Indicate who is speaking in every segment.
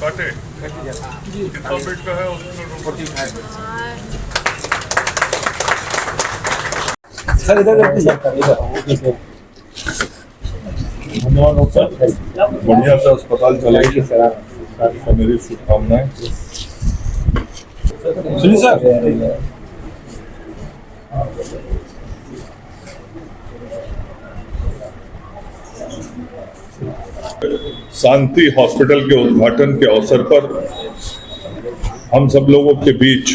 Speaker 1: काटे कितना बेड का है हॉस्पिटल?
Speaker 2: सर इधर
Speaker 1: बढ़िया से अस्पताल चलेगी, मेरी शुभकामनाएं।
Speaker 2: सुनिए सर,
Speaker 1: शांति हॉस्पिटल के उद्घाटन के अवसर पर हम सब लोगों के बीच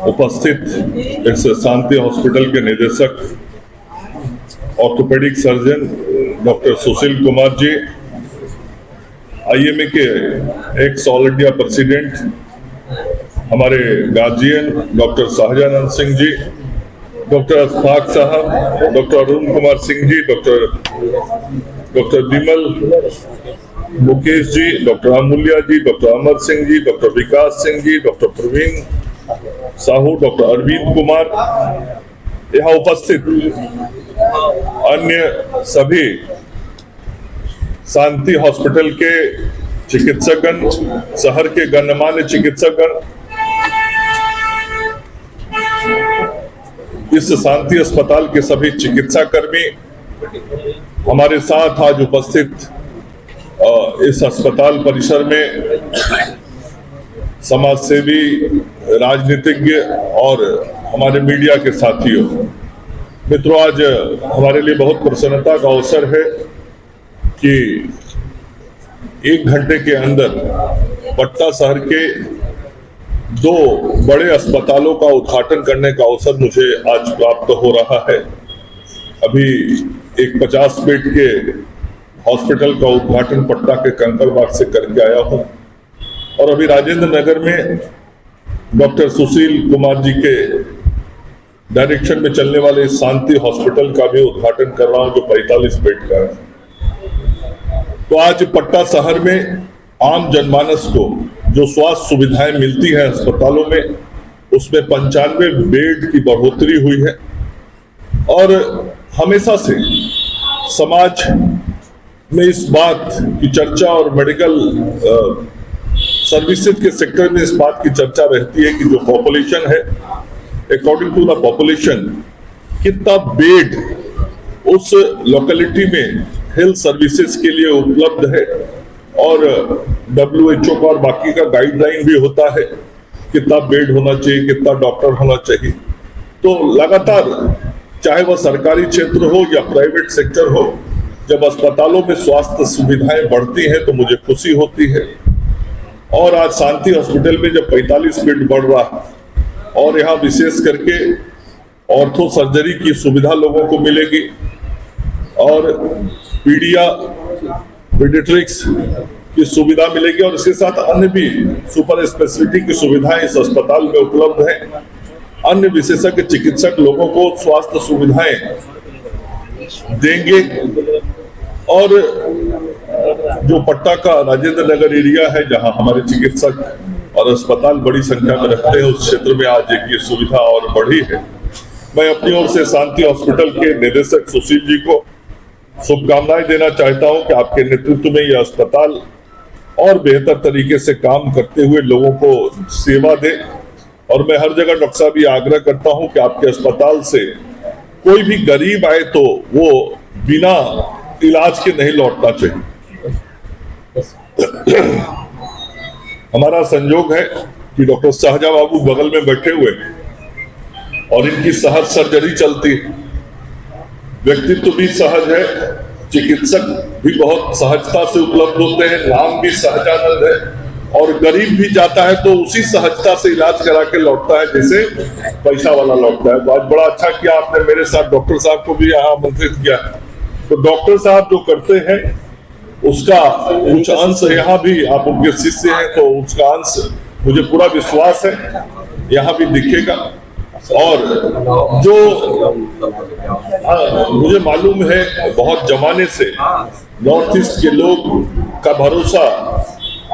Speaker 1: उपस्थित इस शांति हॉस्पिटल के निदेशक orthopaedic surgeon doctor Sushil Kumar ji, IMA के एक्स ऑल इंडिया प्रेसिडेंट हमारे guardian doctor Sahajanand Singh ji, doctor Ashfaq साहब, डॉक्टर अरुण कुमार सिंह जी, डॉक्टर विमल मुकेश जी, डॉक्टर अमूल्या जी, डॉक्टर अमर सिंह जी, डॉक्टर विकास सिंह जी, डॉक्टर प्रवीण साहू, डॉक्टर अरविंद कुमार, यहाँ उपस्थित अन्य सभी शांति हॉस्पिटल के चिकित्सकगण, शहर के गणमान्य चिकित्सकगण, इस शांति अस्पताल के सभी चिकित्सा कर्मी हमारे साथ आज उपस्थित इस अस्पताल परिसर में समाज सेवी, राजनीतिज्ञ और हमारे मीडिया के साथियों, मित्रों, आज हमारे लिए बहुत प्रसन्नता का अवसर है कि 1 घंटे के अंदर पटना शहर के 2 बड़े अस्पतालों का उद्घाटन करने का अवसर मुझे आज प्राप्त हो रहा है। अभी एक 50 बेड के हॉस्पिटल का उद्घाटन पटना के कंकड़बाग से करके आया हूं और अभी राजेंद्र नगर में डॉक्टर सुशील कुमार जी के डायरेक्शन में चलने वाले शांति हॉस्पिटल का भी उद्घाटन कर रहा हूं जो 45 बेड का है। तो आज पटना शहर में आम जनमानस को जो स्वास्थ्य सुविधाएं मिलती हैं अस्पतालों में, उसमें 95 बेड की बढ़ोतरी हुई है और हमेशा से समाज में इस बात की चर्चा और मेडिकल सर्विसेज के सेक्टर में इस बात की चर्चा रहती है कि जो पॉपुलेशन है, अकॉर्डिंग टू द पॉपुलेशन, कितना बेड उस लोकेलिटी में हेल्थ सर्विसेज के लिए उपलब्ध है और WHO का और बाकी का गाइडलाइन भी होता है कितना बेड होना चाहिए, कितना डॉक्टर होना चाहिए। तो लगातार चाहे वह सरकारी क्षेत्र हो या प्राइवेट सेक्टर हो, जब अस्पतालों में स्वास्थ्य सुविधाएं बढ़ती हैं तो मुझे खुशी होती है। और आज शांति हॉस्पिटल में जब 45 बेड बढ़ रहा है और यहाँ विशेष करके ऑर्थो सर्जरी की सुविधा लोगों को मिलेगी और पीडियाट्रिक्स की सुविधा मिलेगी और इसके साथ अन्य भी सुपर स्पेशलिटी की सुविधाएं इस अस्पताल में उपलब्ध हैं। अन्य विशेषज्ञ चिकित्सक लोगों को स्वास्थ्य सुविधाएं देंगे और जो पटना का राजेंद्र नगर एरिया है जहां हमारे चिकित्सक और अस्पताल बड़ी संख्या में रखते हैं, उस क्षेत्र में आज एक ये सुविधा और बढ़ी है। मैं अपनी ओर से शांति हॉस्पिटल के निदेशक सुशील जी को शुभकामनाएं देना चाहता हूं कि आपके नेतृत्व में यह अस्पताल और बेहतर तरीके से काम करते हुए लोगों को सेवा दे। और मैं हर जगह डॉक्टर साहब ये आग्रह करता हूं कि आपके अस्पताल से कोई भी गरीब आए तो वो बिना इलाज के नहीं लौटना चाहिए। हमारा संयोग है कि डॉक्टर शाहजा बाबू बगल में बैठे हुए और इनकी सहज सर्जरी चलती है। व्यक्तित्व भी सहज है, चिकित्सक भी बहुत सहजता से उपलब्ध होते हैं, नाम भी सहजानंद है और गरीब भी जाता है तो उसी सहजता से इलाज करा के लौटता है जैसे पैसा वाला लौटता है। तो आज बड़ा अच्छा किया आपने मेरे साथ डॉक्टर साहब को भी यहाँ आमंत्रित किया। तो डॉक्टर साहब जो करते हैं उसका कुछ अंश यहाँ भी, आप उनके शिष्य हैं तो उसका अंश मुझे पूरा विश्वास है यहाँ भी दिखेगा। और जो मुझे मालूम है बहुत जमाने से नॉर्थ ईस्ट के लोग का भरोसा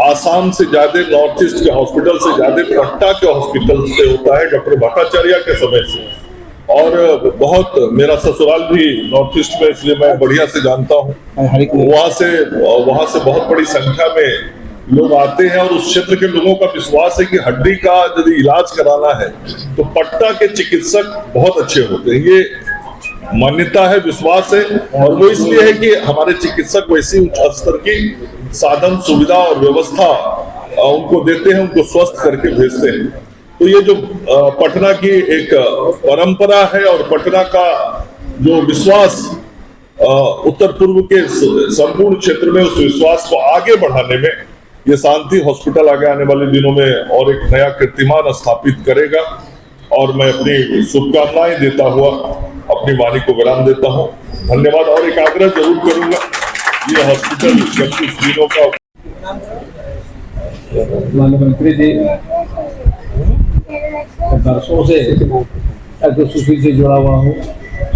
Speaker 1: आसाम से ज्यादा, नॉर्थ ईस्ट के हॉस्पिटल से ज्यादा पटना के हॉस्पिटल से होता है, डॉक्टर भट्टाचार्य के समय से। और बहुत, मेरा ससुराल भी नॉर्थ ईस्ट में, इसलिए मैं बढ़िया से जानता हूँ। वहाँ से बहुत बड़ी संख्या में लोग आते हैं और उस क्षेत्र के लोगों का विश्वास है कि हड्डी का यदि इलाज कराना है तो पटना के चिकित्सक बहुत अच्छे होते हैं। ये मान्यता है, विश्वास है, और वो इसलिए है कि हमारे चिकित्सक वैसी उच्च स्तर की साधन सुविधा और व्यवस्था उनको देते हैं, उनको स्वस्थ करके भेजते हैं। तो ये जो पटना की एक परंपरा है और पटना का जो विश्वास उत्तर पूर्व के संपूर्ण क्षेत्र में, उस विश्वास को आगे बढ़ाने में ये शांति हॉस्पिटल आगे आने वाले दिनों में और एक नया कीर्तिमान स्थापित करेगा। और मैं अपनी शुभकामनाएं देता हुआ अपनी वाणी को विराम देता हूं। धन्यवाद। और एक आग्रह जरूर करूंगा, ये हॉस्पिटल 26 दिनों का।
Speaker 2: मंत्री जी बरसों से सुशील से जुड़ा हुआ हूँ।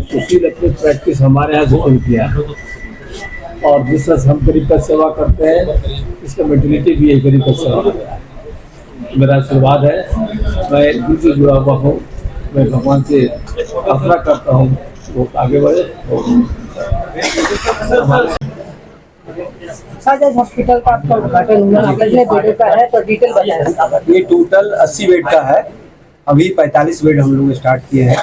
Speaker 2: सुशील अपनी प्रैक्टिस हमारे यहाँ से शुरू किया और जिस तरह हम गरीब का सेवा करते हैं, इसका मेंटेलिटी भी गरीब का सेवा करता है। मेरा आशीर्वाद है, मैं दिल से जुड़ा हुआ हूँ। मैं भगवान से प्रार्थना करता हूँ वो आगे बढ़े।
Speaker 3: हॉस्पिटल का आपका उद्घाटन हुआ, कितने बेडों का है तो डिटेल बताएं।
Speaker 4: ये टोटल 80 बेड का है। अभी 45 बेड हम लोग स्टार्ट किए हैं।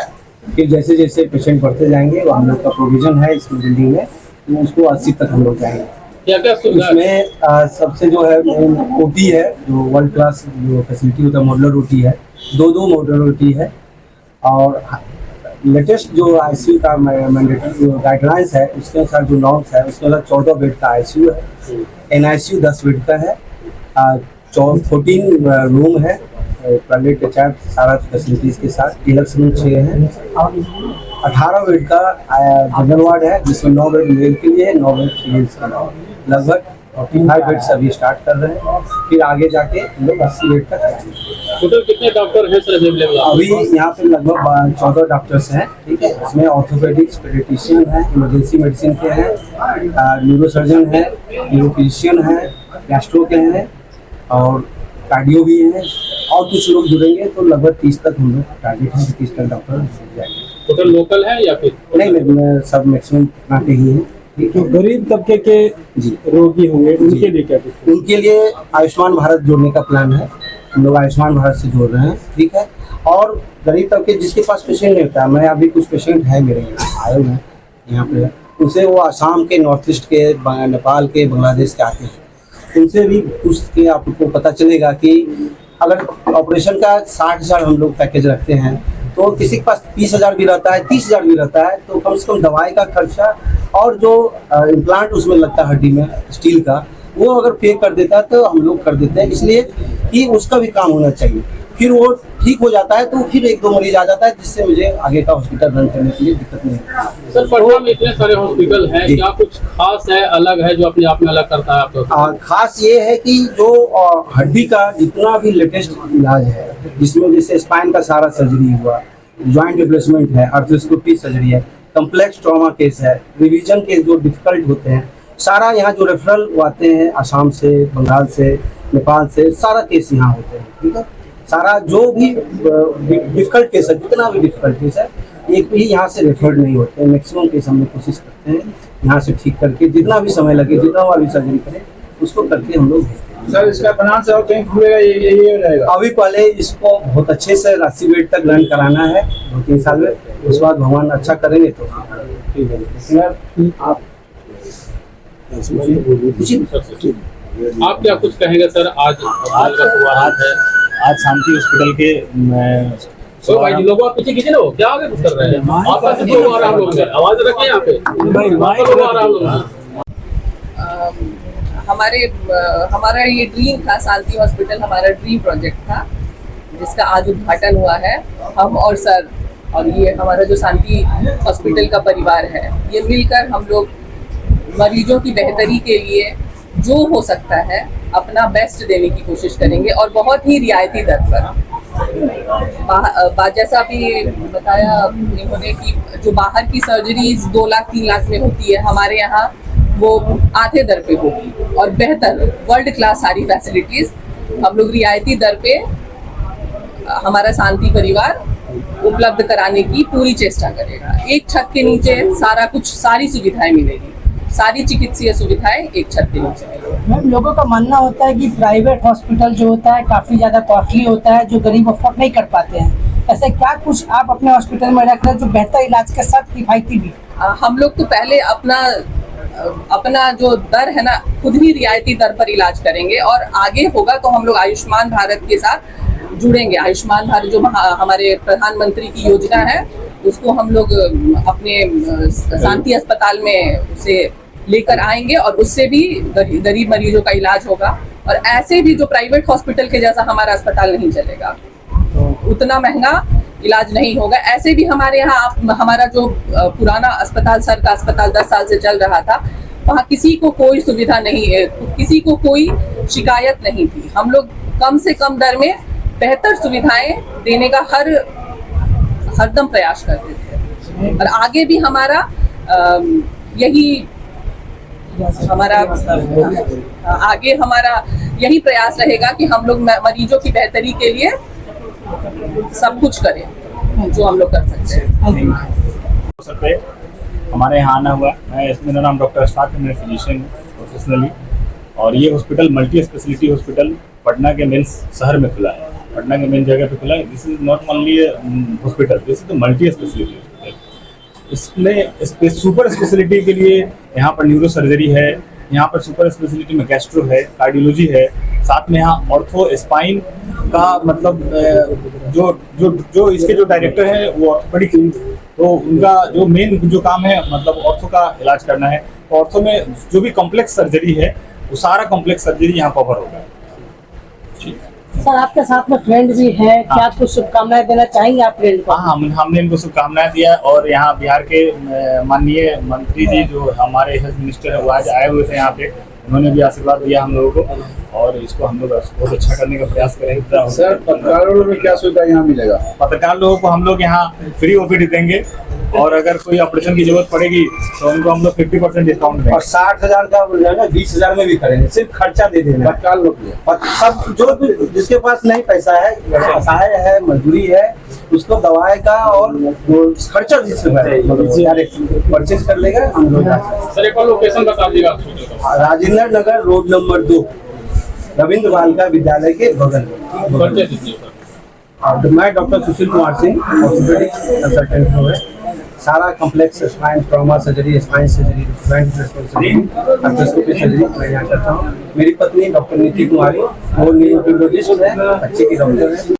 Speaker 4: फिर जैसे जैसे पेशेंट बढ़ते जाएंगे वो हम लोग का प्रोविजन है इस बिल्डिंग में, तो उसको 80 तक हम लोग जाएंगे। इसमें सबसे जो है ओटी है, जो वर्ल्ड क्लास जो फैसिलिटी होता है, मॉडुलर ओटी है, दो मॉडुलर ओटी है। और लेटेस्ट जो आईसीयू का मैंडेटरी जो गाइडलाइंस है उसके अनुसार जो नॉर्म्स है उसके अनुसार 14 बेड का आईसीयू है, एनआईसीयू 10 बेड का है, 14 रूम है, टॉयलेट अटैच सारा फैसिलिटीज के साथ, डिलक्स रूम 6 है, 18 बेड का जनरल वार्ड है जिसमें 9 बेड मेल के लिए है, 9 बेड फीमेल्स के लिए। लगभग 45 बेड से अभी स्टार्ट कर रहे हैं, फिर आगे जाके लोग 80 बेड तक आएंगे।
Speaker 2: टोटल कितने डॉक्टर हैं सर अवेलेबल?
Speaker 4: अभी यहाँ पे लगभग 14 डॉक्टर्स हैं, ठीक है। इसमें ऑर्थोपेडिक्स, पेडियाट्रिशियन है, इमरजेंसी मेडिसिन के हैं, न्यूरोसर्जन है, न्यूरोफिजिशियन है, गैस्ट्रो के हैं और कार्डियो भी है। और कुछ लोग जुड़ेंगे तो लगभग 30 तक हम लोग टारगेट है, 30 तक डॉक्टर जाएंगे।
Speaker 2: टोटल लोकल है या फिर
Speaker 4: नहीं, सब मैक्सिमम पटना के ही है।
Speaker 2: जो गरीब तबके के रोगी होंगे उनके लिए क्या?
Speaker 4: उनके लिए आयुष्मान भारत जोड़ने का प्लान है। हम लोग आयुष्मान भारत से जोड़ रहे हैं, ठीक है। और गरीब तबके जिसके पास पेशेंट नहीं होता है, मैं अभी कुछ पेशेंट है मेरे आए हुए हैं यहाँ पे, उनसे वो आसाम के, नॉर्थ ईस्ट के, नेपाल के, बांग्लादेश के आते हैं। उनसे भी पूछ के आपको पता चलेगा कि अगर ऑपरेशन का 60,000 हम लोग पैकेज रखते हैं तो किसी के पास 20,000 भी रहता है, 30,000 भी रहता है, तो कम से कम दवाई का खर्चा और जो इम्प्लांट उसमें लगता है हड्डी में स्टील का, वो अगर पे कर देता है तो हम लोग कर देते हैं, इसलिए कि उसका भी काम होना चाहिए। फिर वो ठीक हो जाता है तो फिर 1-2 मरीज आ जाता है, जिससे मुझे आगे का हॉस्पिटल रन करने के लिए दिक्कत नहीं है।
Speaker 2: सर पटना में इतने सारे हॉस्पिटल हैं, क्या कुछ खास है, अलग है जो अपने आप में अलग करता है आपको?
Speaker 4: खास ये है कि जो हड्डी का जितना भी लेटेस्ट इलाज है, जिसमें जैसे स्पाइन का सारा सर्जरी हुआ, जॉइंट रिप्लेसमेंट है, आर्थ्रोस्कोपी सर्जरी है, कम्प्लेक्स ट्रॉमा केस है, रिवीजन केस जो डिफिकल्ट होते हैं, सारा यहाँ जो रेफरल आते हैं आसाम से, बंगाल से, नेपाल से, सारा केस यहाँ होते हैं, ठीक है। सारा जो भी डिफिकल्ट केस है, जितना भी डिफिकल्ट केस है, एक भी यहाँ से रेफर्ड नहीं होते हैं। मैक्सिमम केस हम लोग कोशिश करते हैं यहाँ से ठीक करके, जितना भी समय लगे, जितना भी सर्जरी करें उसको करके हम लोग भेजते हैं।
Speaker 2: सर इसका बनान से और कहीं खुलेगा ये रहेगा?
Speaker 4: अभी पहले इसको बहुत अच्छे से 80 बेड तक रन कराना है 2-3 साल में, उसके बाद भगवान अच्छा करेंगे तो ठीक है।
Speaker 2: आप क्या कुछ कहेंगे सर? आज
Speaker 5: शांति हॉस्पिटल के
Speaker 2: तो भाई जी लोग आप पीछे खींचे ना, वो क्या आगे कुछ कर रहे हैं? आप ऐसे क्यों आ रहा हम लोग? आवाज रखें यहाँ पे भाई, लोग आ रहा हम लोग।
Speaker 3: हमारा ये ड्रीम था, शांति हॉस्पिटल हमारा ड्रीम प्रोजेक्ट था, जिसका आज उद्घाटन हुआ है। हम और सर और ये हमारा जो शांति हॉस्पिटल का परिवार है, ये मिलकर हम लोग मरीजों की बेहतरी के लिए जो हो सकता है अपना बेस्ट देने की कोशिश करेंगे, और बहुत ही रियायती दर पर। जैसा अभी बताया इन्होंने कि जो बाहर की सर्जरीज 2 लाख 3 लाख में होती है, हमारे यहाँ वो आधे दर पे होगी, और बेहतर वर्ल्ड क्लास सारी फैसिलिटीज हम लोग रियायती दर पे हमारा शांति परिवार उपलब्ध कराने की पूरी चेष्टा करेगा। एक छत के नीचे सारा कुछ, सारी सुविधाएं मिलेगी। सारी चिकित्सीय सुविधाएं एक छत के नीचे मिलेंगी।
Speaker 5: मैम, लोगों का मानना होता है कि प्राइवेट हॉस्पिटल जो होता है काफ़ी ज़्यादा कॉस्टली होता है, जो गरीब अफोर्ड नहीं कर पाते हैं। ऐसे क्या कुछ आप अपने हॉस्पिटल में रख रहे हैं जो बेहतर इलाज के साथ किफायती भी?
Speaker 3: हम लोग तो पहले अपना जो दर है ना खुद ही रियायती दर पर इलाज करेंगे, और आगे होगा तो हम लोग आयुष्मान भारत के साथ जुड़ेंगे। आयुष्मान भारत जो हमारे प्रधानमंत्री की योजना है उसको हम लोग अपने शांति अस्पताल में उसे लेकर आएंगे, और उससे भी गरीब मरीजों का इलाज होगा। और ऐसे भी जो प्राइवेट हॉस्पिटल के जैसा हमारा अस्पताल नहीं चलेगा, तो उतना महंगा इलाज नहीं होगा। ऐसे भी हमारे यहाँ हमारा जो पुराना अस्पताल, सर का अस्पताल 10 साल से चल रहा था, वहाँ किसी को कोई सुविधा नहीं है, किसी को कोई शिकायत नहीं थी। हम लोग कम से कम दर में बेहतर सुविधाएं देने का हरदम प्रयास करते थे, और आगे भी हमारा यही प्रयास रहेगा कि हम लोग मरीजों की बेहतरी के लिए सब कुछ करें जो हम लोग कर सकते हैं।
Speaker 6: अवसर पे हमारे यहाँ आना हुआ। मेरा नाम डॉक्टर अशफाक है, मैं फिजिशियन हूँ प्रोफेशनली, और ये hospital multi speciality hospital Patna के मेन शहर में खुला है, पटना के मेन जगह पे खुला है। This is not only hospital, this is multi speciality hospital. इसमें सुपर स्पेशलिटी के लिए यहाँ पर न्यूरो सर्जरी है, यहाँ पर सुपर स्पेशलिटी में गैस्ट्रो है, कार्डियोलॉजी है, साथ में यहाँ ऑर्थो स्पाइन का मतलब जो इसके जो डायरेक्टर हैं वो ऑर्थोपेडिक, तो उनका जो मेन जो काम है मतलब ऑर्थो का इलाज करना है। ऑर्थो में जो भी कॉम्प्लेक्स सर्जरी है वो सारा कॉम्प्लेक्स सर्जरी यहाँ कवर होगा।
Speaker 5: सर, आपके साथ में फ्रेंड भी है, क्या कुछ शुभकामनाएं देना चाहेंगे आप फ्रेंड को?
Speaker 6: हाँ, हमने इनको शुभकामनाएं दिया, और यहाँ बिहार के माननीय मंत्री जी जो हमारे हेल्थ मिनिस्टर है वो आज आए हुए थे यहाँ पे, उन्होंने भी आशीर्वाद दिया हम लोगों को, और इसको हम लोग बहुत अच्छा करने का प्रयास करेंगे।
Speaker 7: सर, पत्रकारों में क्या सुविधा यहाँ मिलेगा?
Speaker 6: पत्रकार लोगों को हम लोग यहाँ फ्री ओपीडी देंगे, और अगर कोई ऑपरेशन की जरूरत पड़ेगी तो उनको हम लोग 50% डिस्काउंट देंगे।
Speaker 4: और 60,000 का बोल रहे हैं ना, 20,000 में भी करेंगे, सिर्फ खर्चा दे देना।
Speaker 7: पत्रकार लोग
Speaker 4: और सब जो भी जिसके पास नहीं पैसा है, असहाय है, मजदूरी है, उसको दवाई का और वो खर्चा जिससे परचेज कर लेगा हम लोग।
Speaker 7: सर, एक और लोकेशन बता दीजिएगा।
Speaker 4: राजेंद्र नगर रोड नंबर 2 रविंद्र बालिका विद्यालय के बगल में। और मैं doctor Sushil Kumar Singh, orthopaedic consultant हूँ। सारा complex spine trauma surgery, spine surgery, surgery मैं यहाँ करता हूँ। मेरी पत्नी डॉक्टर नीति कुमारी, वो न्यूरोलॉजिस्ट है, बच्चे की डॉक्टर है।